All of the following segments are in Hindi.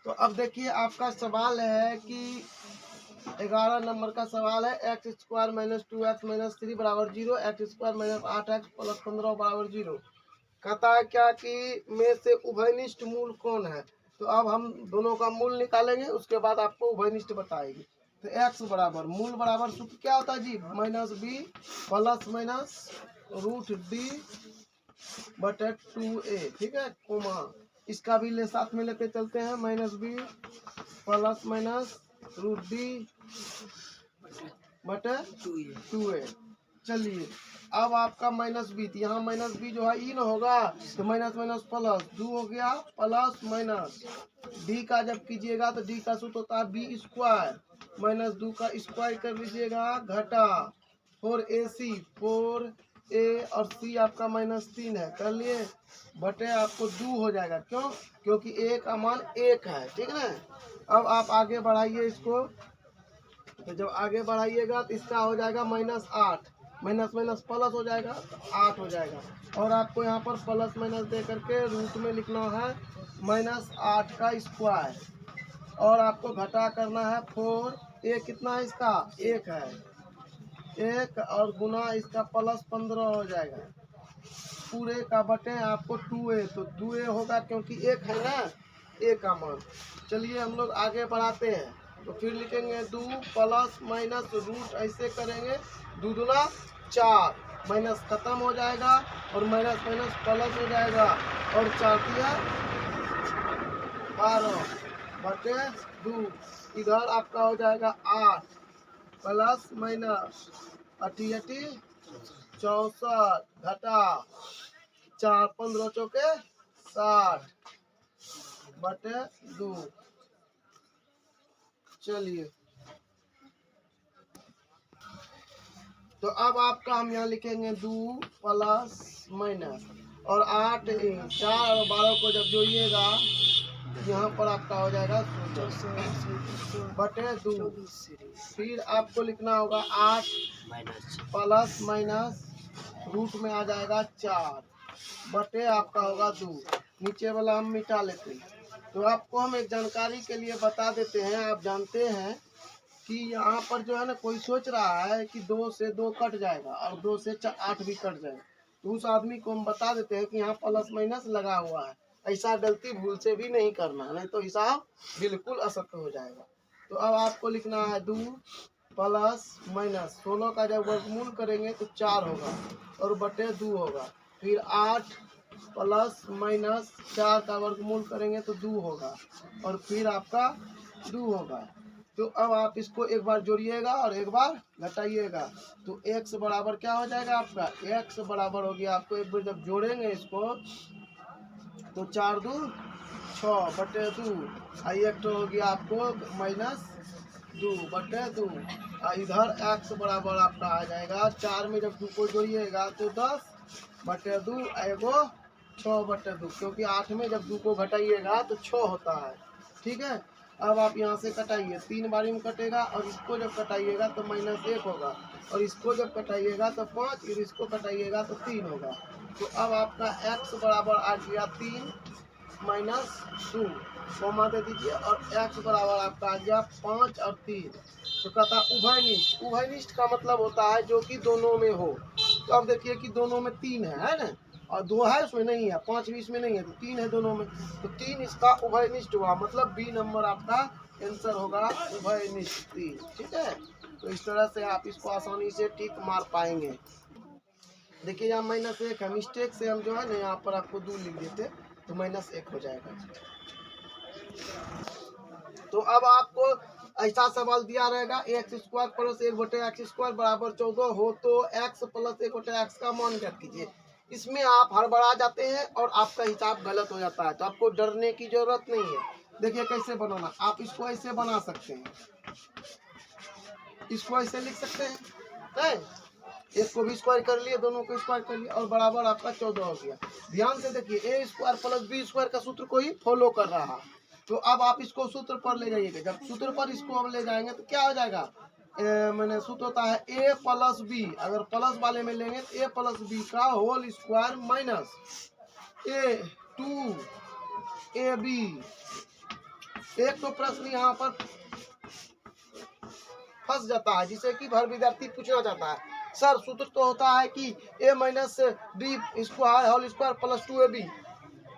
तो अब देखिए आपका सवाल है कि 11 नंबर का सवाल है x square minus 2x minus 3 बराबर 0, x square minus 8x plus 15 बराबर 0। कहता है क्या कि में से उभयनिष्ठ मूल कौन है। तो अब हम दोनों का मूल निकालेंगे, उसके बाद आपको उभयनिष्ठ बताएगी। तो x बराबर मूल बराबर सूत्र क्या होता है जी, minus B plus minus root D बटे 2a, ठीक है, कोमा इसका भी ले साथ में लेते चलते हैं, minus B plus minus root D बटे 2a। चलिए अब आपका माइनस बी, यहाँ माइनस बी जो है इन होगा तो माइनस माइनस प्लस 2 हो गया प्लस माइनस डी का जब कीजिएगा तो डी का सूत्र होता है बी स्क्वायर माइनस 2 का स्क्वायर कर लीजिएगा घटा 4ac 4a और c आपका माइनस 3 है, कर लिए बटे आपको 2 हो जाएगा। क्यों? क्योंकि a का मान 1 है, ठीक है ना। अब आप आगे बढ़ाइए इसको, तो जब आगे बढ़ाइएगा तो इसका हो जाएगा माइनस 8, माइनस माइनस प्लस हो जाएगा तो 8 हो जाएगा। और आपको यहाँ पर प्लस माइनस दे करके रूट में लिखना है माइनस 8 का स्क्वायर, और आपको घटा करना है 4, ये कितना है इसका 1 है, 1 और गुना इसका प्लस 15 हो जाएगा पूरे का बटे आपको 2a, तो 2a होगा क्योंकि 1 है ना a का मान। चलिए हम लोग आगे बढ़ाते हैं, तो फिर लिखेंगे 2 प्लस माइनस रूट ऐसे करेंगे 2 दूना 4, माइनस खत्म हो जाएगा और माइनस माइनस प्लस हो जाएगा और 4 दिया 12 बटे 2, इधर आपका हो जाएगा 8 प्लस माइनस 88 64 घटा 4 15 चौके 60 बटे 2। चलिए तो अब आपका हम यहाँ लिखेंगे 2 प्लस माइनस और 8 4 और 12 को जब जोड़िएगा यहाँ पर आपका हो जाएगा बटे 2। फिर आपको लिखना होगा 8 प्लस माइनस रूट में आ जाएगा 4 बटे आपका होगा 2। नीचे वाला हम मिटा लेते हैं। तो आपको हम एक जानकारी के लिए बता देते हैं, आप जानते हैं कि यहाँ पर जो है ना कोई सोच रहा है कि 2 से 2 कट जाएगा और 2 से 8 भी कट जाएगा, तो उस आदमी को हम बता देते हैं कि यहाँ प्लस माइनस लगा हुआ है। ऐसा गलती भूल से भी नहीं करना, नहीं तो हिसाब बिल्कुल असत्य हो जाएगा। तो अब आपको लिखना है 2 प्लस माइनस 16 का जब वर्गमूल करेंगे तो 4 होगा और बटे 2 होगा। फिर 8 प्लस माइनस 4 का वर्गमूल करेंगे तो 2 होगा और फिर आपका 2 होगा। तो अब आप इसको एक बार जोड़िएगा और एक बार घटाइएगा, तो x बराबर क्या हो जाएगा आपका, x बराबर हो गया आपको एक बार जब जोड़ेंगे इसको तो 4 2 6 बटे 2, एक तो हो गया आपको माइनस 2 बटे 2। इधर x बराबर आपका आ जाएगा 4 में जब 2 को जोड़िएगा तो 10 बटे 2 एगो 6 बटे 2, क्योंकि 8 में जब 2 को घटाइएगा तो 6 होता है, ठीक है। अब आप यहाँ से कटाइए, 3 बारी में कटेगा और इसको जब कटाइएगा तो माइनस 1 होगा और इसको जब कटाइएगा तो 5 और इसको कटाइएगा तो 3 होगा। तो अब आपका x बराबर आ गया 3 माइनस 2, कोमा दे दीजिए और x बराबर आपका आ गया 5 और 3। तो कहता उभयनिष्ठ, उभयनिष्ठ का मतलब होता है जो कि दोनों में हो। तो अब देखिए कि दोनों में 3 है ना, और 2 है उसमें नहीं है, 5 भी इसमें नहीं है, तो 3 है दोनों में, तो 3 इसका उभयनिष्ठ हुआ, मतलब बी नंबर आपका आंसर होगा उभयनिष्ठ 3, ठीक है। तो इस तरह से आप इसको आसानी से टिक मार पाएंगे। देखिए यहाँ माइनस 1 है, मिस्टेक से हम जो है ना यहाँ पर आपको 2 लिख देते तो माइनस 1 हो जाएगा। तो अब आपको ऐसा सवाल दिया रहेगा एक्स स्क्वायर प्लस 1 बटे एक्स स्क्वायर बराबर 14 हो तो एक्स प्लस 1 बटे एक्स का मान ज्ञात कीजिए। इसमें आप हड़बड़ा जाते हैं और आपका हिसाब गलत हो जाता है, तो आपको डरने की जरूरत नहीं है। देखिए कैसे बनाना, आप इसको ऐसे बना सकते हैं, इसको ऐसे लिख सकते हैं, एक को भी स्क्वायर कर लिए, दोनों को स्क्वायर कर लिए और बराबर आपका 14 हो गया। ध्यान से देखिए ए स्क्वायर प्लस बी स्क्वायर का सूत्र को ही फॉलो कर रहा है। तो अब आप इसको सूत्र पर ले जाइएगा, जब सूत्र पर इसको अब ले जाएंगे तो क्या हो जाएगा, मैंने सूत्र होता है ए प्लस बी, अगर प्लस वाले में लेंगे तो ए प्लस बी का whole square minus a 2 a b एक तो प्रश्न यहाँ पर फंस जाता है, जिसे कि हर विद्यार्थी पूछना चाहता है, सर सूत्र तो होता है कि a minus b square whole square plus 2ab,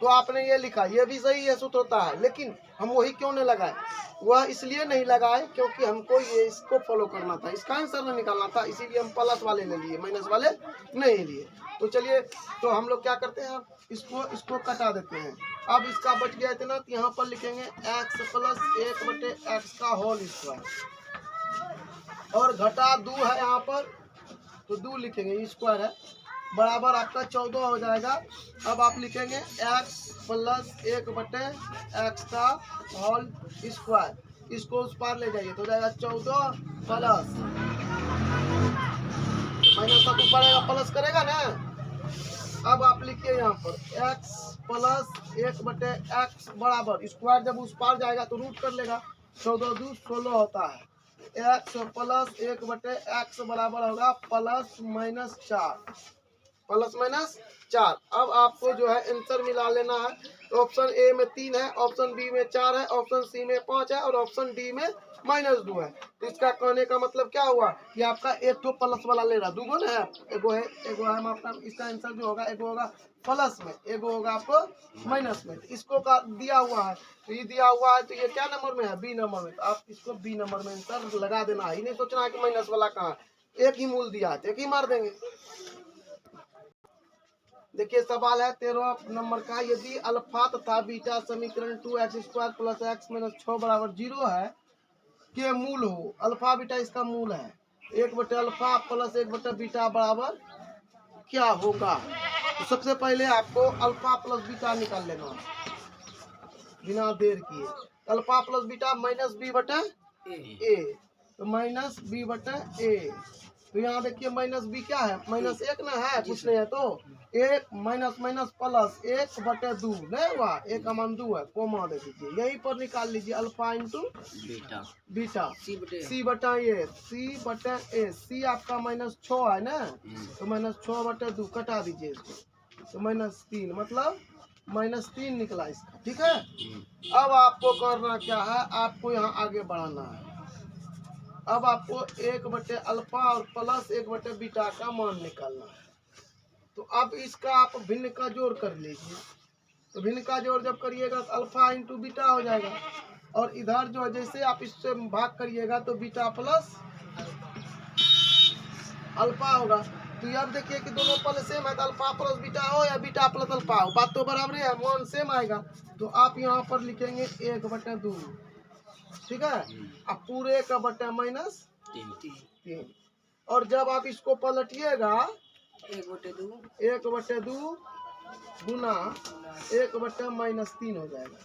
तो आपने ये लिखा, ये भी सही है सूत्र होता है, लेकिन हम वही क्यों नहीं लगाए? वह इसलिए नहीं लगाए क्योंकि हमको ये इसको फॉलो करना था, इसका आंसर नहीं निकालना था, इसीलिए हम प्लस वाले ले लिए, माइनस वाले नहीं लिए। तो चलिए, तो हम लोग क्या करते हैं, इसको कटा देते हैं। अब इसका बच गया इतना, तो यहाँ पर लिखेंगे x प्लस 1/x का होल स्क्वायर, और घटा 2 है यहाँ पर, तो 2 लिखेंगे, स्क्वायर है, बराबर आपका 14 हो जाएगा। अब आप लिखेंगे x प्लस 1/x का होल स्क्वायर, इसको उस पार ले जाइए तो हो जाएगा 14 प्लस माइनस का ऊपर प्लस करेगा ना। अब आप लिखिए यहाँ पर x प्लस 1/x बराबर स्क्वायर, जब उस पार जाएगा तो रूट कर लेगा, 14 2 16 होता है, x प्लस 1/x बराबर होगा प्लस माइनस 4, प्लस माइनस 4। अब आपको जो है आंसर मिला लेना है, तो ऑप्शन ए में 3 है, ऑप्शन बी में 4 है, ऑप्शन सी में 5 है, और ऑप्शन डी में -2 है। तो इसका कहने का मतलब क्या हुआ कि आपका एक तो प्लस वाला ले रहा, दूगो ना है, एगो है आपका, इसका आंसर जो होगा एगो होगा प्लस में, एगो होगा आपको माइनस में। तो इसको का दिया हुआ है, तो ये दिया हुआ है, तो ये क्या नंबर में है, बी नंबर में, तो आप इसको बी नंबर में आंसर लगा देना है, नहीं सोचना है कि माइनस वाला कहाँ, एक ही मूल दिया है, एक ही मार देंगे। देखिए सवाल है 13 नंबर का, यदि अल्फा तथा बीटा समीकरण 2x² प्लस x माइनस 6 बराबर 0 है के मूल हो, अल्फा बीटा इसका मूल है, 1/अल्फा प्लस 1/बीटा बराबर क्या होगा? तो सबसे पहले आपको अल्फा प्लस बीटा निकाल लेना बिना देर किए। अल्फा प्लस बीटा -b/a, तो -b/a, तो यहाँ देखिए -b क्या है, -1 ना है, कुछ नहीं है, तो 1 माइनस माइनस प्लस 1/2 नहीं हुआ, 1 अमन 2 है, कोमा दे दीजिए, यहीं पर निकाल लीजिए alpha into beta c/a, c आपका -6 है ना, तो -6/2 कटा दीजिए इसको, तो -3, मतलब -3 निकला इसका, ठीक है। अब आपको करना क्या है, आपको यहाँ आगे बढ़ाना है, अब आपको 1/अल्फा और प्लस 1/बीटा का मान निकालना है। तो अब इसका आप भिन्न का जोड़ कर लीजिए, तो भिन्न का जोड़ जब करिएगा तो अल्फा इंटू बीटा हो जाएगा, और इधर जो है जैसे आप इससे भाग करिएगा तो बीटा प्लस अल्फा होगा। तो अब देखिए कि दोनों पल सेम है, तो अल्फा प्लस बीटा हो या बीटा प्लस अल्फा हो, बात तो बराबर है, मान सेम आएगा। तो आप यहाँ पर लिखेंगे 1/2, ठीक है, अब पूरे का बटा -3, और जब आप इसको पलटिएगा 1/2 गुना 1/-3 हो जाएगा,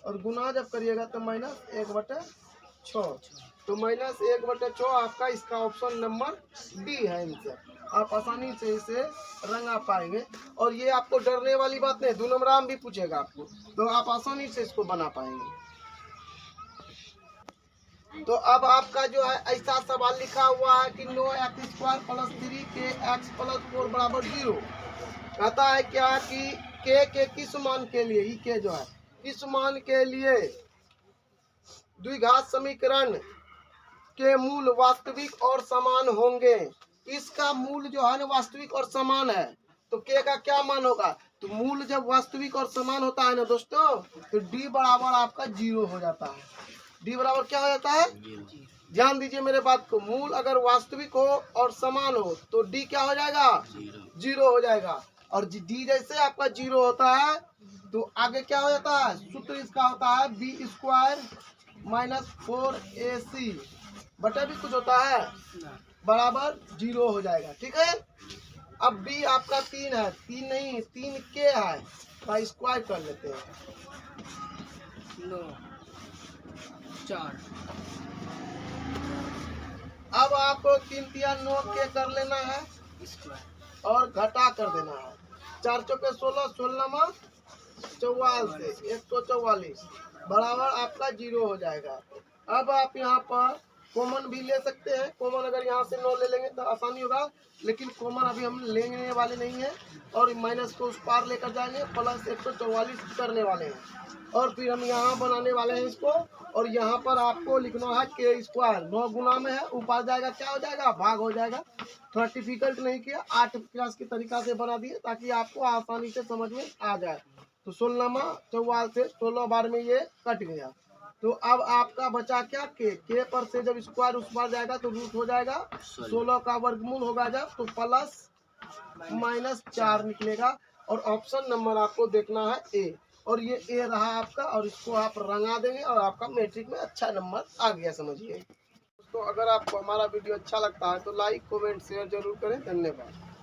और गुना जब करिएगा तो -1/6, तो -1/6 आपका इसका ऑप्शन नंबर डी है आंसर। आप आसानी से इसे रंगा पाएंगे, और ये आपको डरने वाली बात नहीं, 2 नंबर भी पूछेगा आपको, तो आप आसानी से इसको बना पाएंगे। तो अब आपका जो है ऐसा सवाल लिखा हुआ है कि 9x² प्लस 3kx प्लस 4 बराबर 0, कहता है क्या कि के किस मान के लिए, ई के जो है किस मान के लिए द्विघात समीकरण के मूल वास्तविक और समान होंगे। इसका मूल जो है ना वास्तविक और समान है, तो के का क्या मान होगा, तो मूल जब वास्तविक और समान होता है ना दोस्तों, तो डी बराबर आपका 0 हो जाता है। डी बराबर क्या हो जाता है, ध्यान दीजिए मेरे बात को, मूल अगर वास्तविक हो और समान हो तो डी क्या हो जाएगा, 0 हो जाएगा, और डी जैसे आपका 0 होता है तो आगे क्या हो जाता है, सूत्र इसका होता है b² - 4ac बटा भी कुछ होता है बराबर 0 हो जाएगा, ठीक है। अब b आपका 3 है, 3 नहीं 3k है, तो स्क्वायर कर लेते हैं, 4। अब आपको 3 3 9 के कर लेना है और घटा कर देना है, 4 चौके 16, 16 44, 144 बराबर आपका 0 हो जाएगा। अब आप यहाँ पर कॉमन भी ले सकते हैं। कॉमन अगर यहाँ से 9 ले लेंगे तो आसानी होगा, लेकिन कॉमन अभी हम लेने वाले नहीं है। और माइनस को उस पार लेकर जाएंगे, प्लस 144 करने वाले हैं। और फिर हम यहाँ बनाने वाले हैं इसको। और यहाँ पर आपको लिखना है के स्क्वायर, 9 गुना में है, ऊपर जाएगा क्या हो जाएगा, भाग हो जाएगा। थोड़ा डिफिकल्ट नहीं किया, 8 क्लास की तरीका से बना दिए ताकि आपको आसानी से समझ में आ जाए। तो 16 44 से 16 बार में ये कट गया। तो अब आपका बचा क्या, के पर से जब स्क्वायर उस बार जाएगा तो रूट हो जाएगा। 16 का वर्गमूल होगा जब, तो प्लस माइनस 4 निकलेगा। और ऑप्शन नंबर आपको देखना है ए। और ये ए रहा आपका, और इसको आप रंगा देंगे और आपका मैट्रिक में अच्छा नंबर आ गया, समझिए। दोस्तों अगर आपको हमारा वीडियो अच्छा लगता है तो लाइक कमेंट शेयर जरूर करें। धन्यवाद।